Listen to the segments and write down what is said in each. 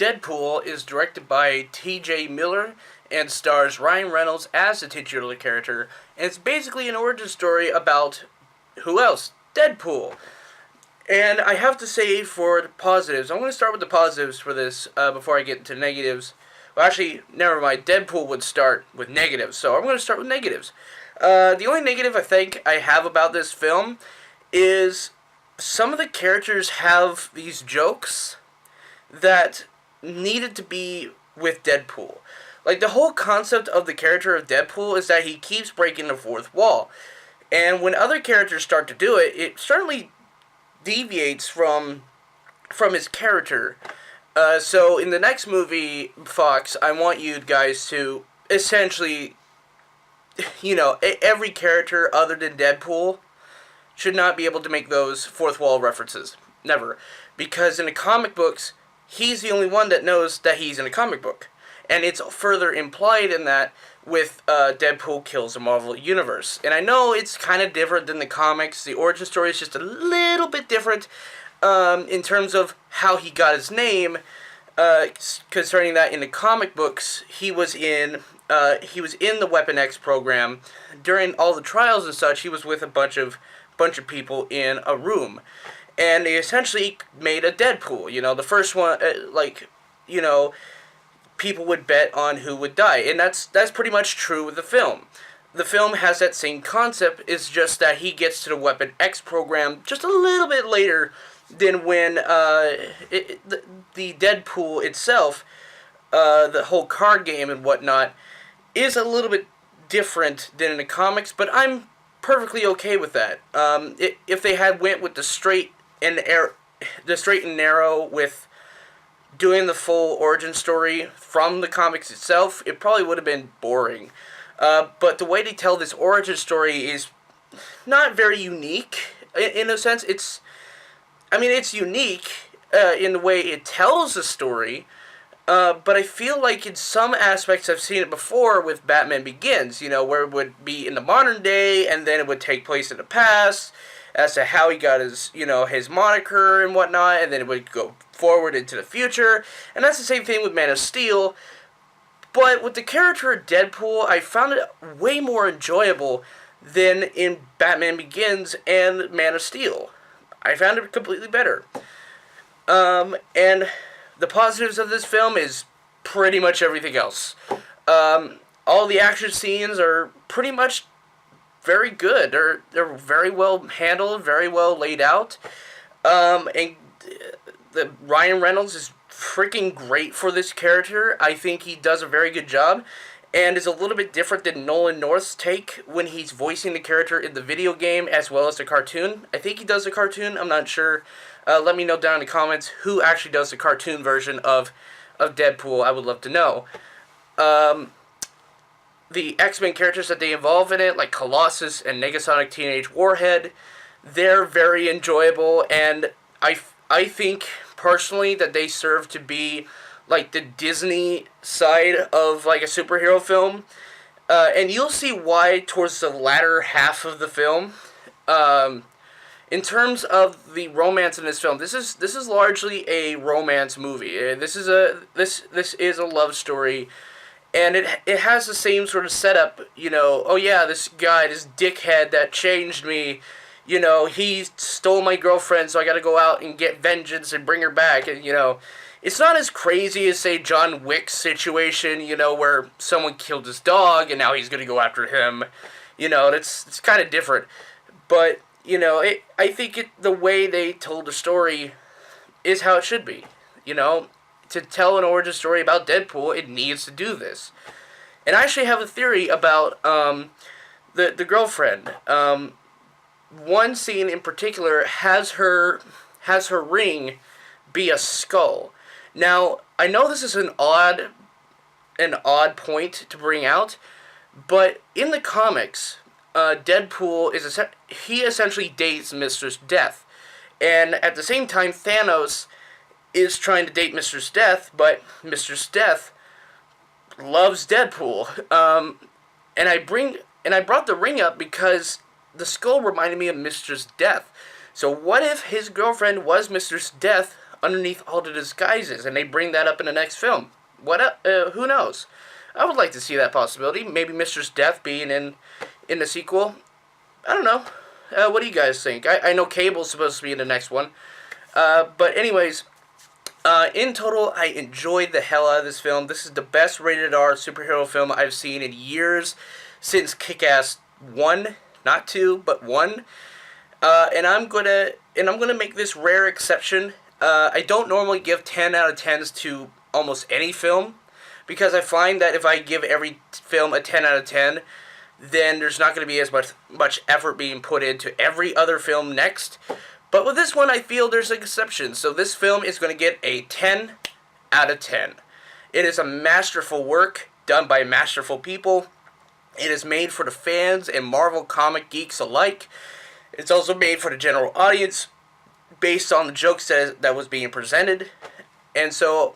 Deadpool is directed by T.J. Miller and stars Ryan Reynolds as the titular character, and it's basically an origin story about who else? Deadpool. And I have to say, for the positives, I'm going to start with the positives for this before I get into negatives. Well, actually, never mind. Deadpool would start with negatives, so I'm going to start with negatives. The only negative I think I have about this film is some of the characters have these jokes that needed to be with Deadpool. Like, the whole concept of the character of Deadpool is that he keeps breaking the fourth wall. And when other characters start to do it, it certainly deviates from his character. So in the next movie, Fox, I want you guys to essentially, every character other than Deadpool should not be able to make those fourth wall references. Never. Because in the comic books, he's the only one that knows that he's in a comic book. And it's further implied in that with Deadpool Kills the Marvel Universe. And I know it's kind of different than the comics. The origin story is just a little bit different in terms of how he got his name. Concerning that, in the comic books, he was in the Weapon X program. During all the trials and such, he was with a bunch of people in a room. And they essentially made a Deadpool. The first one, people would bet on who would die, and that's pretty much true with the film. The film has that same concept. It's just that he gets to the Weapon X program just a little bit later than when the Deadpool itself, the whole card game and whatnot, is a little bit different than in the comics. But I'm perfectly okay with that. If they had went with the straight and narrow with doing the full origin story from the comics itself, it probably would have been boring. But the way they tell this origin story is not very unique. In a sense, it's unique in the way it tells the story. But I feel like in some aspects I've seen it before with Batman Begins, where it would be in the modern day and then it would take place in the past as to how he got his moniker and whatnot, and then it would go forward into the future. And that's the same thing with Man of Steel. But with the character of Deadpool, I found it way more enjoyable than in Batman Begins and Man of Steel. I found it completely better. And the positives of this film is pretty much everything else. All the action scenes are pretty much very good. They're very well handled, very well laid out. And the Ryan Reynolds is freaking great for this character. I think he does a very good job, and is a little bit different than Nolan North's take when he's voicing the character in the video game as well as the cartoon. I think he does the cartoon, I'm not sure. Let me know down in the comments who actually does the cartoon version of Deadpool. I would love to know. The X-Men characters that they involve in it, like Colossus and Negasonic Teenage Warhead, they're very enjoyable, and I think personally that they serve to be like the Disney side of like a superhero film, and you'll see why towards the latter half of the film. In terms of the romance in this film, this is largely a romance movie. This is a love story, and it has the same sort of setup. Oh yeah, this guy, this dickhead that changed me. He stole my girlfriend, so I gotta go out and get vengeance and bring her back. And, it's not as crazy as, say, John Wick's situation, where someone killed his dog and now he's gonna go after him. It's kind of different. But, I think the way they told the story is how it should be. To tell an origin story about Deadpool, it needs to do this. And I actually have a theory about the girlfriend. One scene in particular has her ring be a skull. Now, I know this is an odd point to bring out, but in the comics, Deadpool he essentially dates Mistress Death, and at the same time, Thanos is trying to date Mistress Death, but Mistress Death loves Deadpool. And I brought the ring up because the skull reminded me of Mistress Death. So what if his girlfriend was Mistress Death underneath all the disguises, and they bring that up in the next film. Who knows? I would like to see that possibility. Maybe Mistress Death being in the sequel. I don't know. What do you guys think? I know Cable's supposed to be in the next one. But anyways, in total, I enjoyed the hell out of this film. This is the best rated R superhero film I've seen in years, since Kick-Ass 1, not 2, but 1. And I'm gonna make this rare exception. I don't normally give 10 out of 10s to almost any film, because I find that if I give every film a 10 out of 10, then there's not going to be as much effort being put into every other film next. But with this one, I feel there's an exception. So this film is going to get a 10 out of 10. It is a masterful work done by masterful people. It is made for the fans and Marvel comic geeks alike. It's also made for the general audience based on the jokes that was being presented. And so,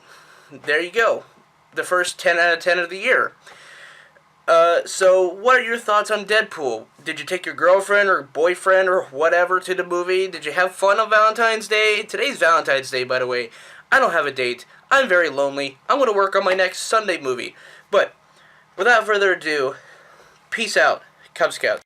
there you go. The first 10 out of 10 of the year. So, what are your thoughts on Deadpool? Did you take your girlfriend or boyfriend or whatever to the movie? Did you have fun on Valentine's Day? Today's Valentine's Day, by the way. I don't have a date. I'm very lonely. I'm going to work on my next Sunday movie. But, without further ado, peace out, Cub Scouts.